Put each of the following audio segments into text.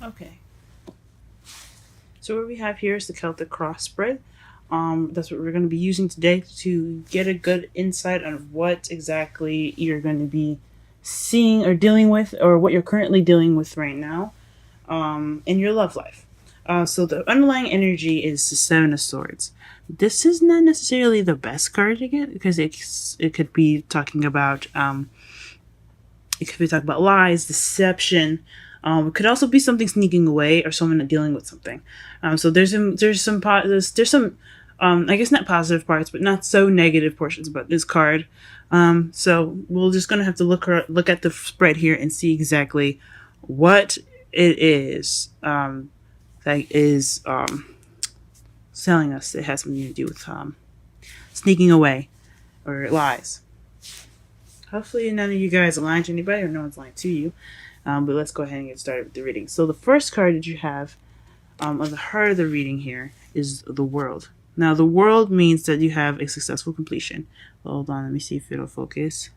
Okay. So what we have here is the Celtic cross spread. That's what we're going to be using today to get a good insight on what exactly you're going to be seeing or dealing with, or what you're currently dealing with right now in your love life. So the underlying energy is the Seven of Swords. This is not necessarily the best card to get because it could be talking about lies, deception. It could also be something sneaking away or someone dealing with something. So there's some I guess not positive parts, but not so negative portions about this card. So we're just gonna have to look at the spread here and see exactly what it is that is telling us it has something to do with sneaking away or lies. Hopefully none of you guys are lying to anybody or no one's lying to you. But let's go ahead and get started with the reading. So the first card that you have on the heart of the reading here is the World. Now the World means that you have a successful completion. Hold on, let me see if it'll focus.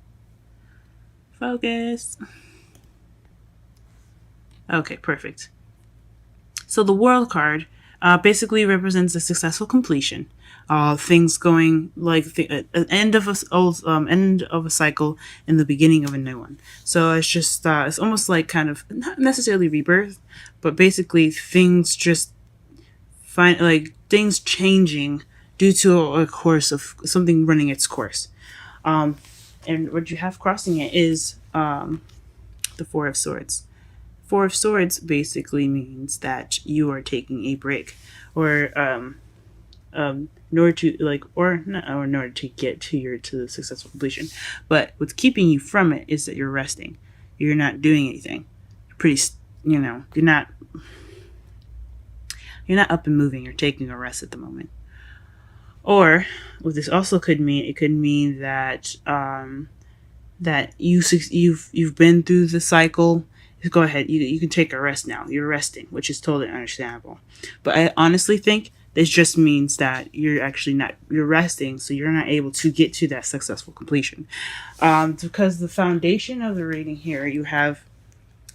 Focus. Okay, perfect. So the World card basically represents a successful completion. Things going like an end of end of a cycle and the beginning of a new one. So it's just it's almost like kind of not necessarily rebirth, but basically things just things changing due to a course of something running its course. And what you have crossing it is the Four of Swords. Four of Swords basically means that you are taking a break, or in order to get to the successful completion. But what's keeping you from it is that you're resting. You're not doing anything. You're not up and moving. You're taking a rest at the moment. Or what this also could mean, it could mean that that you've been through the cycle. Go ahead, you can take a rest now. You're resting, which is totally understandable. But I honestly think this just means that you're resting, so you're not able to get to that successful completion. Because the foundation of the reading here, you have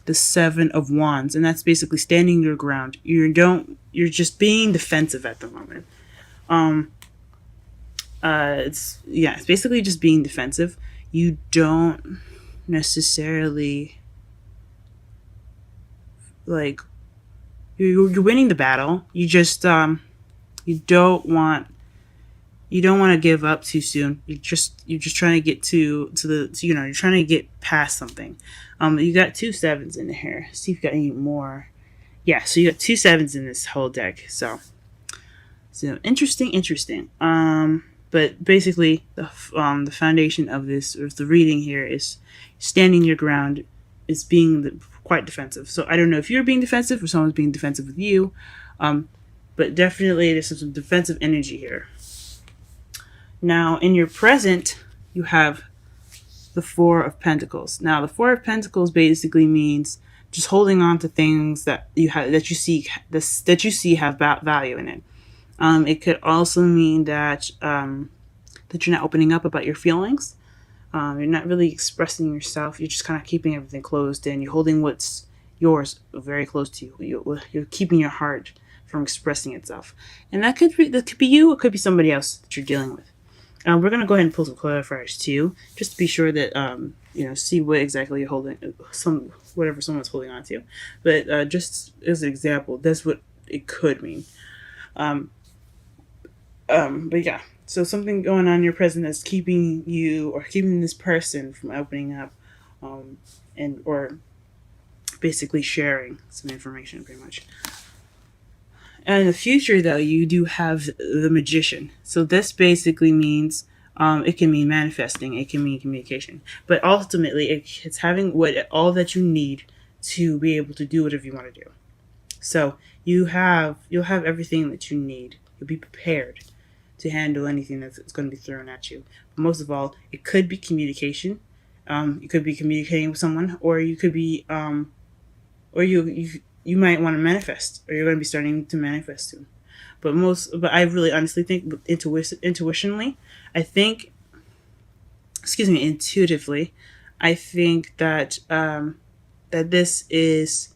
the Seven of Wands, and that's basically standing your ground. You're just being defensive at the moment. It's basically just being defensive. You don't necessarily you're winning the battle. You just you don't want to give up too soon. You're just trying to get you're trying to get past something. You got two sevens in here. See if you got any more. Yeah, so you got two sevens in this whole deck. So interesting. But basically the foundation of the reading here is standing your ground, is being quite defensive. So I don't know if you're being defensive or someone's being defensive with you, but definitely there's some defensive energy here. Now in your present, you have the Four of Pentacles. Now the Four of Pentacles basically means just holding on to things that you see have value in it. It could also mean that that you're not opening up about your feelings. You're not really expressing yourself. You're just kind of keeping everything closed in. You're holding what's yours very close to you. You're keeping your heart from expressing itself. And that could be you. It could be somebody else that you're dealing with. We're going to go ahead and pull some clarifiers too, just to be sure that, see what exactly you're holding, whatever someone's holding on to. But just as an example, that's what it could mean. But yeah. So something going on in your present that's keeping you or keeping this person from opening up, or basically sharing some information, pretty much. And in the future, though, you do have the Magician. So this basically means it can mean manifesting, it can mean communication, but ultimately it's having all that you need to be able to do whatever you want to do. So you'll have everything that you need. You'll be prepared to handle anything that's going to be thrown at you. But most of all, it could be communication. You could be communicating with someone, or you could be, or you might want to manifest, or you're going to be starting to manifest soon. But I really honestly think intuitively, I think that that this is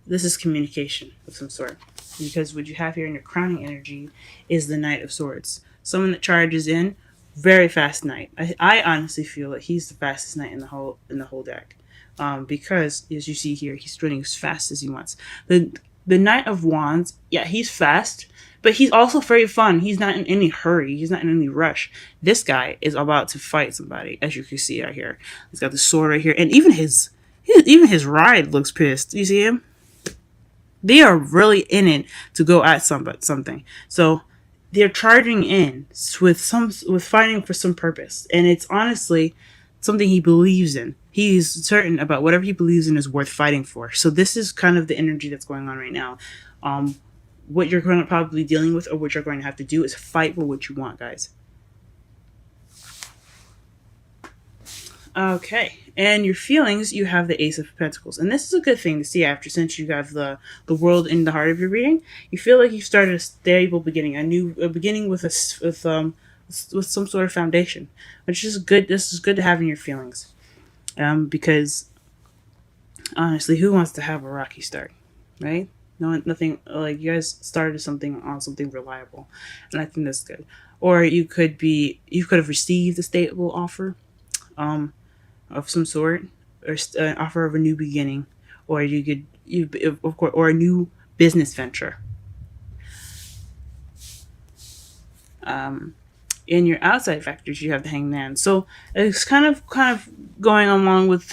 this is communication of some sort. Because what you have here in your crowning energy is the Knight of Swords. Someone that charges in, very fast knight. I honestly feel that he's the fastest knight in the whole deck. Because as you see here, he's running as fast as he wants. The Knight of Wands, yeah, he's fast, but he's also very fun. He's not in any hurry. He's not in any rush. This guy is about to fight somebody, as you can see right here. He's got the sword right here, and even his ride looks pissed. You see him? They are really in it to go at something. So they're charging in with fighting for some purpose, and it's honestly something he believes in. He's certain about whatever he believes in is worth fighting for. So this is kind of the energy that's going on right now. What you're going to probably dealing with, or what you're going to have to do, is fight for what you want, guys. Okay, and your feelings, you have the Ace of Pentacles, and this is a good thing to see after, since you have the World in the heart of your reading. You feel like you started a stable beginning, a beginning with some sort of foundation, which is good. This is good to have in your feelings, because honestly, who wants to have a rocky start, right? Nothing like you guys started something on something reliable, and I think that's good. Or you could have received a stable offer, of some sort, or an offer of a new beginning, or of course, or a new business venture. In your outside factors, you have the Hangman. So it's kind of going along with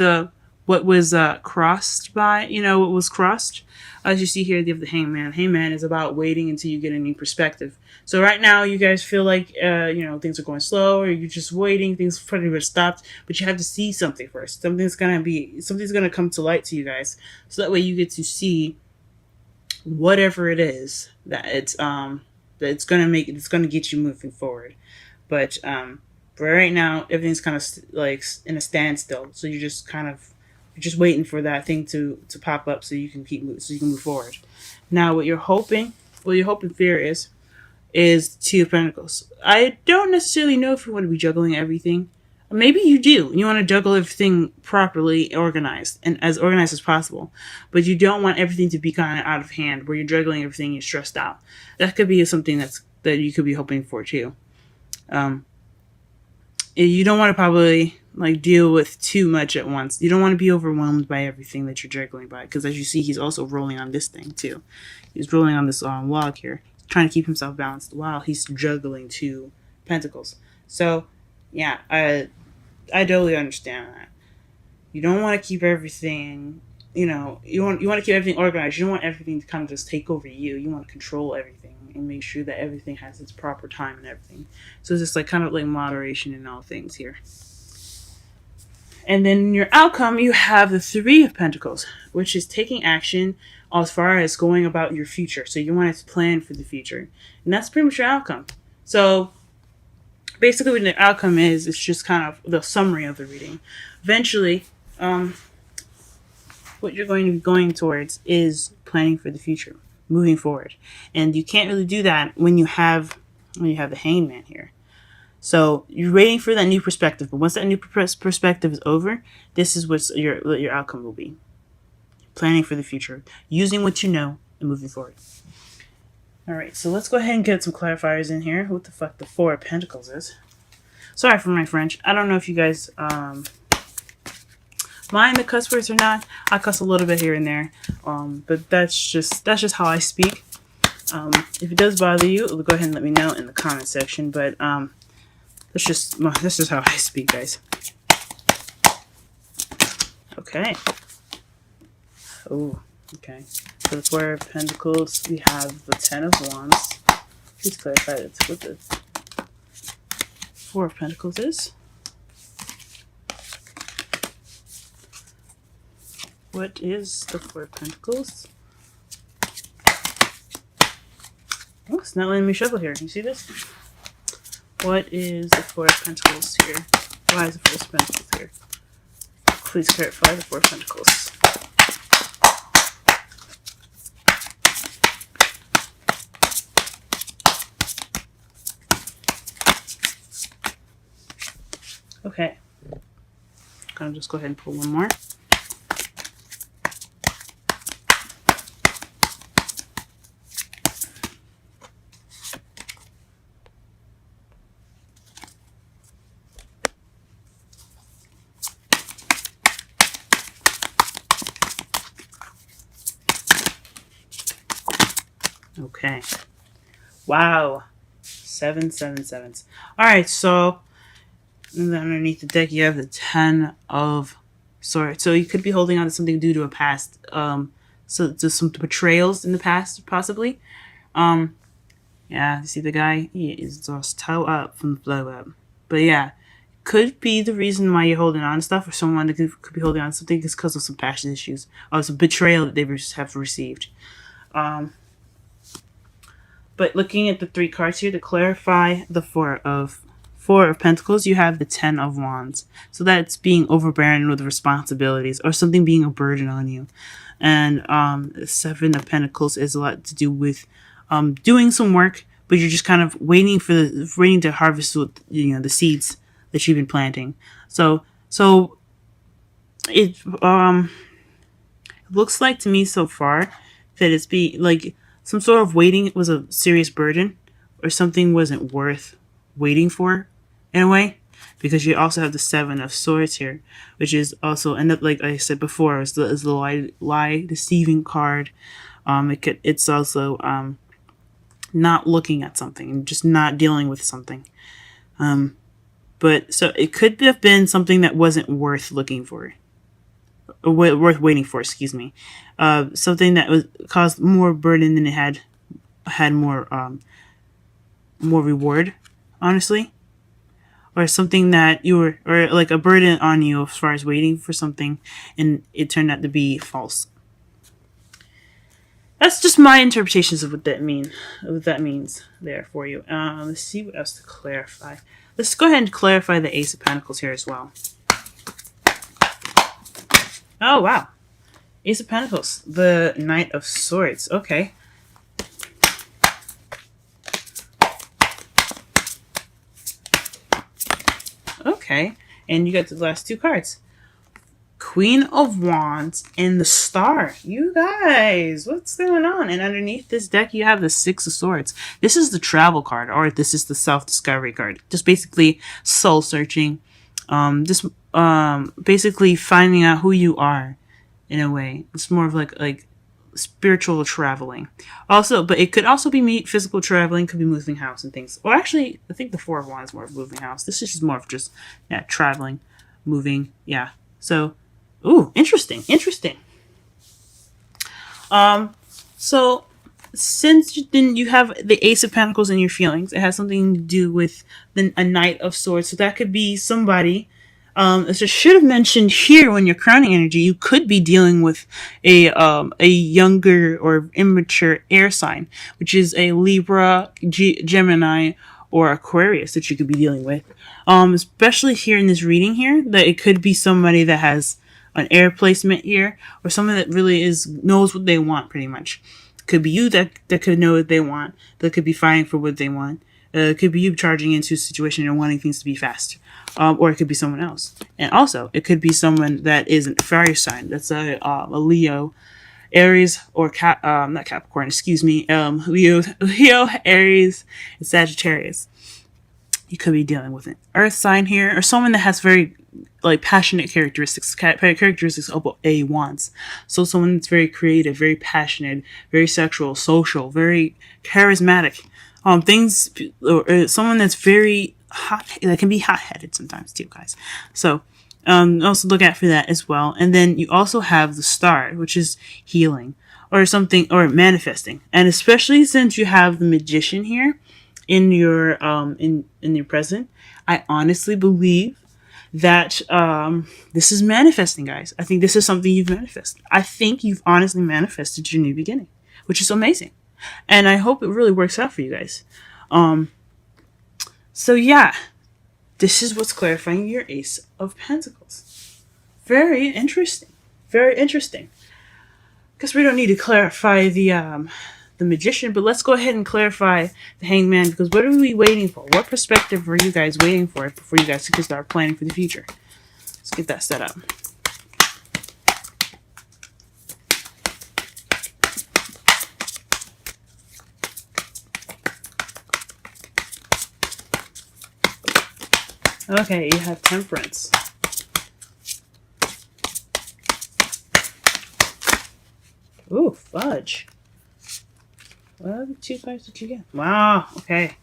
what was crossed by, what was crossed. As you see here, you have the Hangman. Hangman is about waiting until you get a new perspective. So right now, you guys feel like, things are going slow, or you're just waiting, things pretty much stopped, but you have to see something first. Something's going to come to light to you guys. So that way you get to see whatever it is that it's going to get you moving forward. But for right now, everything's kind of like in a standstill. So you're just waiting for that thing to pop up so you can move forward. Now, what you're hoping fear is Two of Pentacles. I don't necessarily know if you want to be juggling everything. Maybe you do. You want to juggle everything properly organized, and as organized as possible. But you don't want everything to be kind of out of hand, where you're juggling everything and you're stressed out. That could be something that you could be hoping for too. You don't want to probably deal with too much at once. You don't want to be overwhelmed by everything that you're juggling by, because as you see, he's also rolling on this thing too. He's rolling on this log here, trying to keep himself balanced while he's juggling two pentacles. So yeah, I totally understand that. You don't want to keep everything, you want to keep everything organized. You don't want everything to kind of just take over you. You want to control everything and make sure that everything has its proper time and everything. So it's just kind of moderation in all things here. And then in your outcome, you have the Three of Pentacles, which is taking action as far as going about your future. So you want to plan for the future. And that's pretty much your outcome. So basically what the outcome is, it's just kind of the summary of the reading. Eventually, what you're going to be going towards is planning for the future, moving forward. And you can't really do that when you have the Hangman here. So you're waiting for that new perspective, but once that new perspective is over, this is what your outcome will be. Planning for the future, using what you know, and moving forward. All right, so let's go ahead and get some clarifiers in here. What the fuck the Four of Pentacles is? Sorry for my French. I don't know if you guys mind the cuss words or not. I cuss a little bit here and there, but that's just how I speak. If it does bother you, go ahead and let me know in the comment section. But that's just how I speak, guys. Okay. Oh, okay. For the Four of Pentacles, we have the Ten of Wands. Please clarify that's what the Four of Pentacles is. What is the Four of Pentacles? Oh, it's not letting me shuffle here. You see this? What is the Four of Pentacles here? Why is the Four of Pentacles here? Please clarify the Four of Pentacles. Okay. I'm gonna just go ahead and pull one more. Okay. Wow. 7 7 7s. All right. So and then underneath the deck, you have the 10 of Swords. So you could be holding on to something due to a past. So just some betrayals in the past, possibly. Um, yeah. You see the guy? He is just toe up from the blow up. But yeah, could be the reason why you're holding on to stuff, or someone that could be holding on to something is because of some passion issues or some betrayal that they have received. Um, but looking at the 3 cards here to clarify the Four of Pentacles, you have the 10 of Wands. So that's being overbearing with responsibilities or something being a burden on you. And the 7 of Pentacles is a lot to do with doing some work, but you're just kind of waiting to harvest the seeds that you've been planting. So it looks like to me so far that it's be like some sort of waiting was a serious burden, or something wasn't worth waiting for in a way, because you also have the 7 of Swords here, which is also end up, like I said before, is the lie deceiving card. It's also not looking at something and just not dealing with something. But so it could have been something that wasn't worth looking for, or worth waiting for. Excuse me. Something that was caused more burden than it had more reward, honestly, or something that you were, or like a burden on you as far as waiting for something, and it turned out to be false. That's just my interpretations of what that means there for you. Let's see what else to clarify. Let's go ahead and clarify the Ace of Pentacles here as well. Oh, wow. Ace of Pentacles. The Knight of Swords. Okay. Okay. And you got the last 2 cards. Queen of Wands and the Star. You guys, what's going on? And underneath this deck, you have the 6 of Swords. This is the travel card, or this is the self-discovery card. Just basically soul searching. Just basically finding out who you are in a way. It's more of like spiritual traveling. Also, but it could also be physical traveling, could be moving house and things. Or actually, I think the 4 of Wands is more of moving house. This is just more of just traveling, moving. Yeah. So, ooh, interesting. So since you have the Ace of Pentacles in your feelings, it has something to do with a Knight of Swords. So that could be somebody. As I should have mentioned here, when you're crowning energy, you could be dealing with a younger or immature air sign, which is a Libra, Gemini, or Aquarius that you could be dealing with. Especially here in this reading here, that it could be somebody that has an air placement here, or someone that really knows what they want, pretty much. Could be you that could know what they want, that could be fighting for what they want. It could be you charging into a situation and wanting things to be fast. Or it could be someone else. And also, it could be someone that is a fire sign. That's a Leo, Aries, or not Capricorn, excuse me. Leo, Aries, and Sagittarius. You could be dealing with an earth sign here, or someone that has very passionate characteristics of a Wands. So someone that's very creative, very passionate, very sexual, social, very charismatic. Someone that's very hot, that can be hot-headed sometimes too, guys. So also look out for that as well. And then you also have the Star, which is healing or something, or manifesting. And especially since you have the Magician here in your in your present, I honestly believe that this is manifesting, guys. I think this is something you've manifested. I think you've honestly manifested your new beginning, which is amazing. And I hope it really works out for you guys. So yeah, this is what's clarifying your Ace of Pentacles. Very interesting. Very interesting. Because we don't need to clarify the Magician, but let's go ahead and clarify the Hangman, because what are we waiting for? What perspective are you guys waiting for before you guys can start planning for the future? Let's get that set up. Okay, you have Temperance. Ooh, Fudge. What other two cards did you get? Wow. Okay.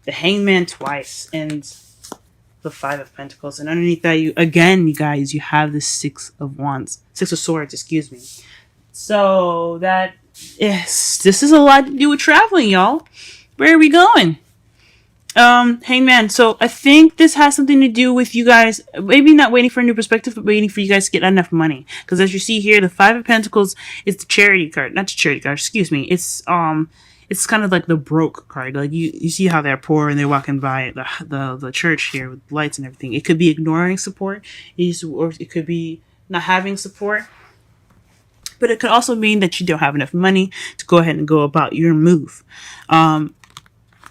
The Hangman twice and the Five of Pentacles, and underneath that, you guys, you have the Six of Wands, Six of Swords. Excuse me. So that this is a lot to do with traveling, y'all. Where are we going? Hangman. So I think this has something to do with you guys maybe not waiting for a new perspective, but waiting for you guys to get enough money. Because as you see here, the Five of Pentacles is the charity card, not the charity card. Excuse me. It's kind of like the broke card. Like you see how they're poor and they're walking by the church here with lights and everything. It could be ignoring support, or it could be not having support. But it could also mean that you don't have enough money to go ahead and go about your move.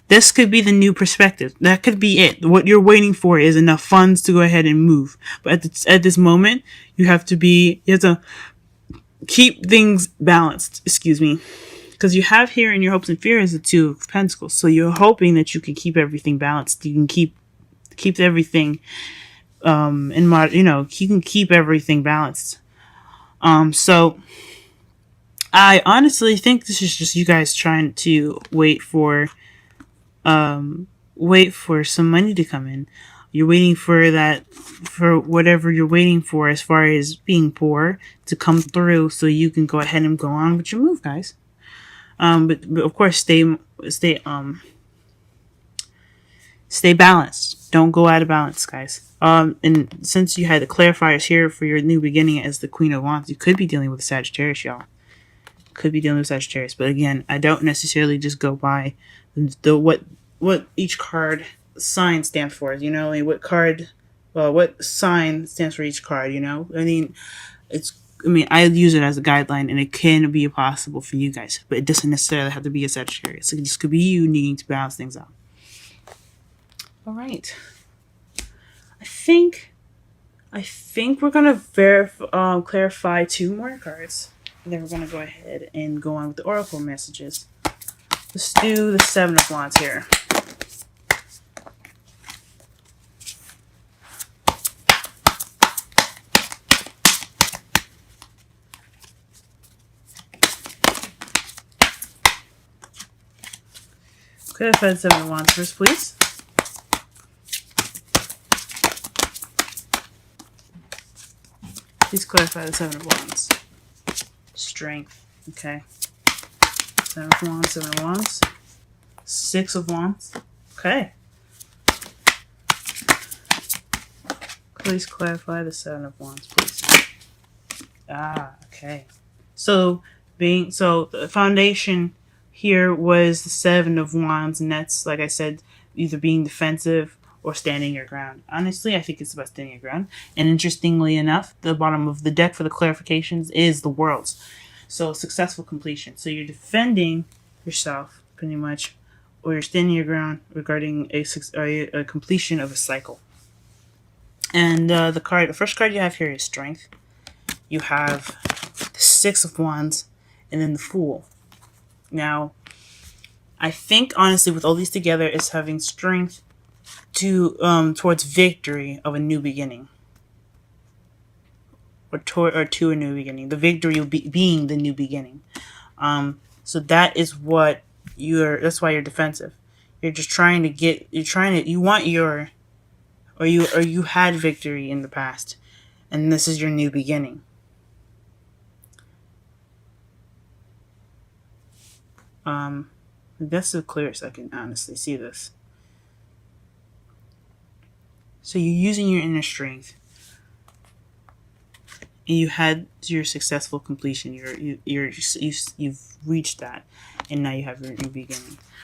This could be the new perspective. That could be it. What you're waiting for is enough funds to go ahead and move. But at this moment, you have to keep things balanced. Excuse me. Because you have here in your hopes and fears the Two of Pentacles. So you're hoping that you can keep everything balanced. You can keep everything you can keep everything balanced. So I honestly think this is just you guys trying to wait for some money to come in. You're waiting for whatever you're waiting for as far as being poor to come through so you can go ahead and go on with your move, guys. But of course stay balanced. Don't go out of balance, guys. And since you had the clarifiers here for your new beginning as the Queen of Wands, you could be dealing with a Sagittarius, y'all. Could be dealing with Sagittarius. But again, I don't necessarily just go by what each card sign stands for. You know, like what sign stands for each card, you know? I use it as a guideline, and it can be possible for you guys, but it doesn't necessarily have to be a Sagittarius. It just could be you needing to balance things out. All right. I think we're gonna clarify two more cards, and then we're gonna go ahead and go on with the oracle messages. Let's do the Seven of Wands here. Clarify the Seven of Wands first, please. Please clarify the Seven of Wands. Strength. Okay. Seven of Wands, Seven of Wands. Six of Wands. Okay. Please clarify the Seven of Wands, please. Okay. So the foundation here was the Seven of Wands, and that's, like I said, either being defensive or standing your ground. Honestly, I think it's about standing your ground. And interestingly enough, the bottom of the deck for the clarifications is the Worlds. So successful completion. So you're defending yourself, pretty much, or you're standing your ground regarding a completion of a cycle. And the first card you have here is Strength. You have the Six of Wands, and then the Fool. Now, I think honestly, with all these together, it's having strength towards victory of a new beginning, or to a new beginning. The victory will being the new beginning. So that is what that's why you're defensive. You're just trying to you had victory in the past, and this is your new beginning. That's the clearest I can honestly see this. So you're using your inner strength, and you had your successful completion. You've reached that, and now you have your new beginning.